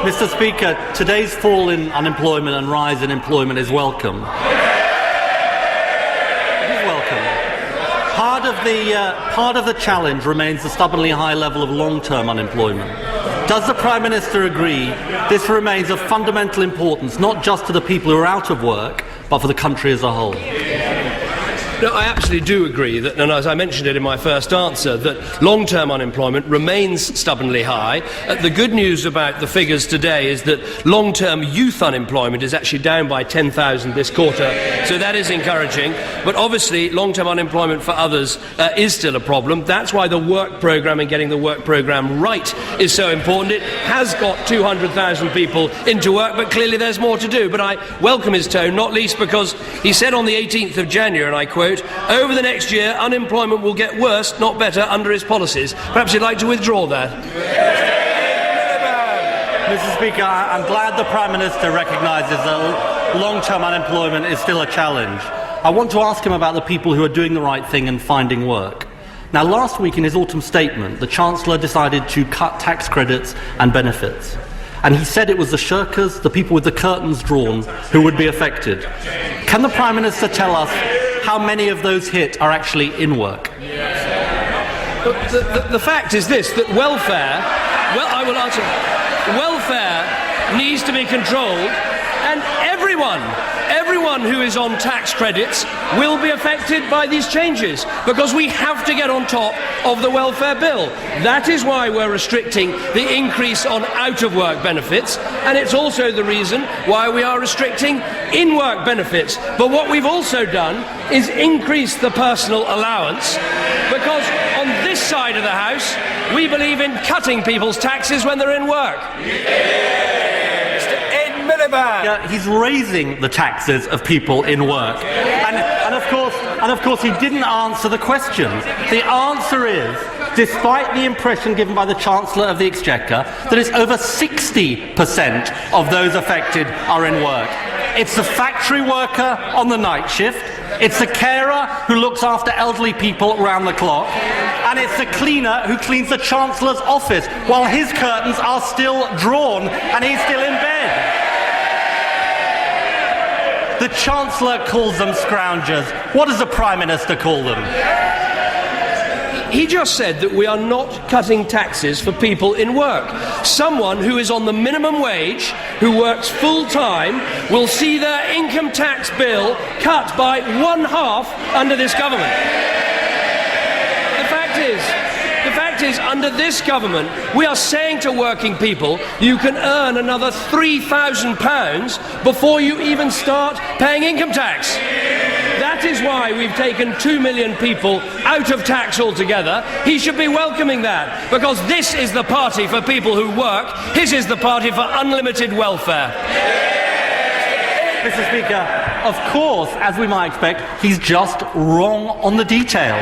Mr. Speaker, today's fall in unemployment and rise in employment is welcome. It is welcome. Part of the challenge remains the stubbornly high level of long-term unemployment. Does the Prime Minister agree this remains of fundamental importance, not just to the people who are out of work, but for the country as a whole? No, I absolutely do agree that, and as I mentioned it in my first answer, that long-term unemployment remains stubbornly high. The good news about the figures today is that long-term youth unemployment is actually down by 10,000 this quarter, so that is encouraging. But obviously, long-term unemployment for others is still a problem. That's why the work programme and getting the work programme right is so important. It has got 200,000 people into work, but clearly there's more to do. But I welcome his tone, not least because he said on the 18th of January, and I quote, "Over the next year, unemployment will get worse, not better, under his policies." Perhaps you'd like to withdraw that. Mr. Speaker, I'm glad the Prime Minister recognises that long-term unemployment is still a challenge. I want to ask him about the people who are doing the right thing and finding work. Now, last week in his autumn statement, the Chancellor decided to cut tax credits and benefits. And he said it was the shirkers, the people with the curtains drawn, who would be affected. Can the Prime Minister tell us how many of those hit are actually in work? The fact is this, that welfare, I will answer, welfare needs to be controlled, and everyone who is on tax credits will be affected by these changes, because we have to get on top of the welfare bill. That is why we're restricting the increase on out-of-work benefits, and it's also the reason why we are restricting in-work benefits. But what we've also done is increase the personal allowance, because on this side of the House, we believe in cutting people's taxes when they're in work. Miliband. Yeah, he's raising the taxes of people in work, and of course, he didn't answer the question. The answer is, despite the impression given by the Chancellor of the Exchequer that it's over 60% of those affected are in work. It's the factory worker on the night shift, it's the carer who looks after elderly people round the clock, and it's the cleaner who cleans the Chancellor's office while his curtains are still drawn and he's still in bed. The Chancellor calls them scroungers. What does the Prime Minister call them? He just said that we are not cutting taxes for people in work. Someone who is on the minimum wage, who works full-time, will see their income tax bill cut by 1/2 under this government. The fact is, under this government, we are saying to working people, you can earn another £3,000 before you even start paying income tax. That is why we've taken 2 million people out of tax altogether. He should be welcoming that, because this is the party for people who work. His is the party for unlimited welfare. Mr. Speaker, of course, as we might expect, he's just wrong on the detail.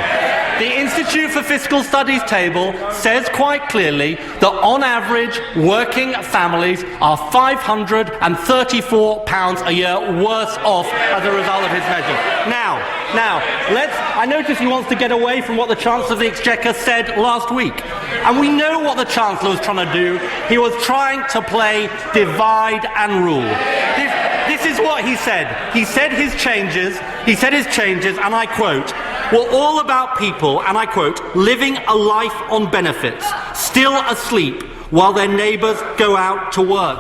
The Institute for Fiscal Studies table says quite clearly that on average working families are £534 a year worse off as a result of his measure. Now, I notice he wants to get away from what the Chancellor of the Exchequer said last week. And we know what the Chancellor was trying to do. He was trying to play divide and rule. This is what he said. He said his changes, and I quote, were all about people, and I quote, living a life on benefits, still asleep while their neighbours go out to work.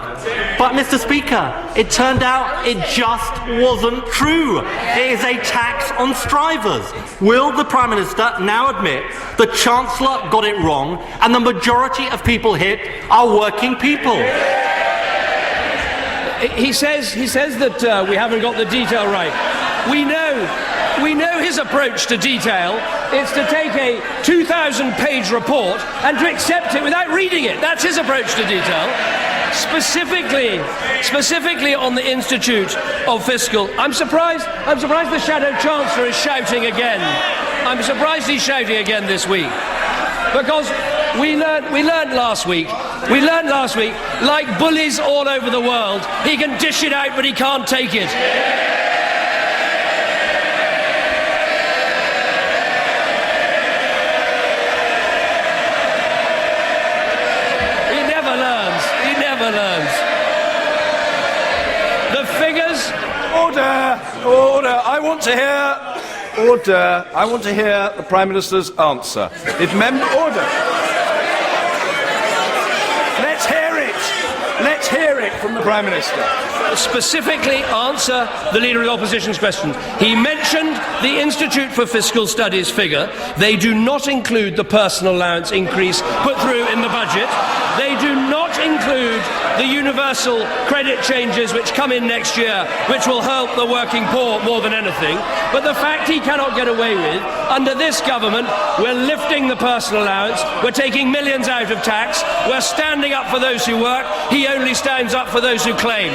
But, Mr. Speaker, it turned out it just wasn't true. It is a tax on strivers. Will the Prime Minister now admit the Chancellor got it wrong and the majority of people hit are working people? He says that we haven't got the detail right. We know his approach to detail. It's to take a 2,000-page report and to accept it without reading it. That's his approach to detail. Specifically on the Institute of Fiscal. I'm surprised the Shadow Chancellor is shouting again. I'm surprised he's shouting again this week. Because we learned last week, like bullies all over the world, he can dish it out but he can't take it. I want to hear order. I want to hear the Prime Minister's answer. Order. Let's hear it. Let's hear it from the Prime Minister. Specifically answer the Leader of the Opposition's questions. He mentioned the Institute for Fiscal Studies figure. They do not include the personal allowance increase put through in the budget. They do not include the universal credit changes which come in next year, which will help the working poor more than anything. But the fact he cannot get away with, under this government, we're lifting the personal allowance, we're taking millions out of tax, we're standing up for those who work, he only stands up for those who claim.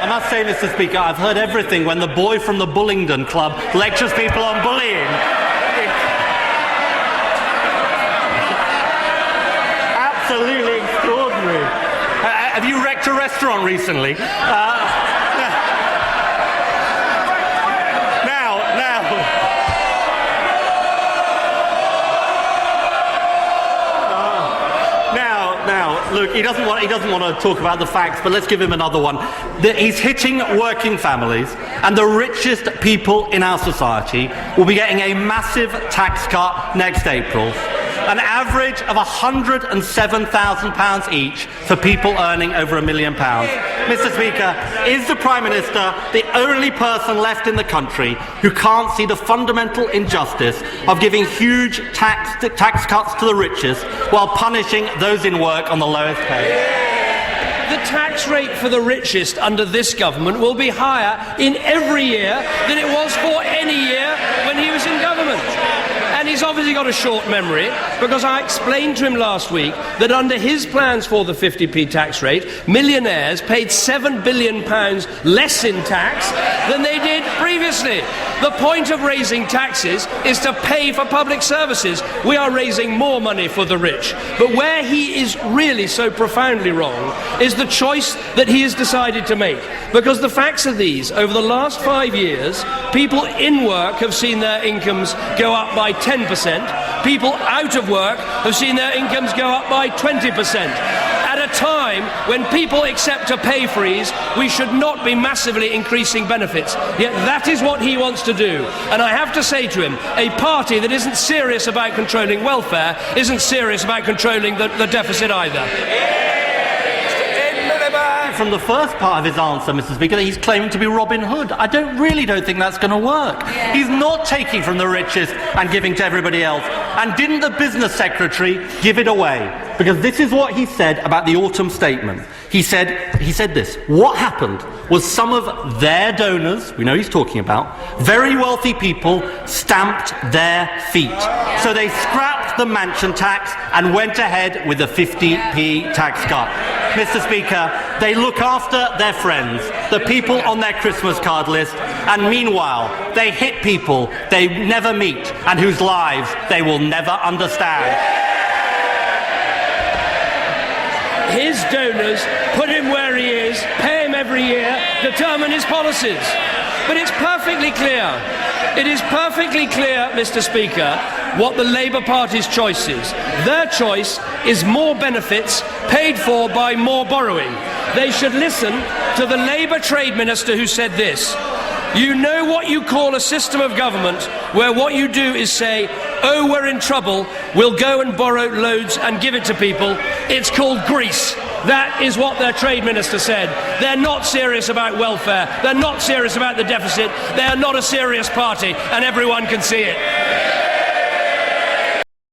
I must say, Mr. Speaker, I've heard everything when the boy from the Bullingdon Club lectures people on bullying. Absolutely extraordinary. Have you wrecked a restaurant recently? Look, he doesn't want to talk about the facts, but let's give him another one. He's hitting working families, and the richest people in our society will be getting a massive tax cut next April. An average of £107,000 each for people earning over £1 million. Mr. Speaker, is the Prime Minister the only person left in the country who can't see the fundamental injustice of giving huge tax cuts to the richest while punishing those in work on the lowest pay? The tax rate for the richest under this government will be higher in every year than it was for any year when he was in government. And he's obviously got a short memory, because I explained to him last week that under his plans for the 50p tax rate, millionaires paid £7 billion less in tax than they did previously. The point of raising taxes is to pay for public services. We are raising more money for the rich. But where he is really so profoundly wrong is the choice that he has decided to make. Because the facts are these: over the last 5 years, people in work have seen their incomes go up by 10%. People out of work have seen their incomes go up by 20%. At a time when people accept a pay freeze, we should not be massively increasing benefits. Yet that is what he wants to do. And I have to say to him, a party that isn't serious about controlling welfare isn't serious about controlling the deficit either. From the first part of his answer, Mr. Speaker, that he's claiming to be Robin Hood. I really don't think that's going to work. Yeah. He's not taking from the richest and giving to everybody else. And didn't the business secretary give it away? Because this is what he said about the autumn statement. He said this: what happened was some of their donors, we know he's talking about, very wealthy people, stamped their feet. So they scrapped the mansion tax and went ahead with the 50p tax cut. Mr. Speaker, they look after their friends, the people on their Christmas card list, and meanwhile, they hit people they never meet and whose lives they will never understand. His donors put him where he is, pay him every year, determine his policies. But it's perfectly clear. It is perfectly clear, Mr. Speaker, what the Labour Party's choice is. Their choice is more benefits paid for by more borrowing. They should listen to the Labour Trade Minister who said this: you know what you call a system of government where what you do is say, oh, we're in trouble, we'll go and borrow loads and give it to people. It's called Greece. That is what their trade minister said. They're not serious about welfare. They're not serious about the deficit. They are not a serious party, and everyone can see it.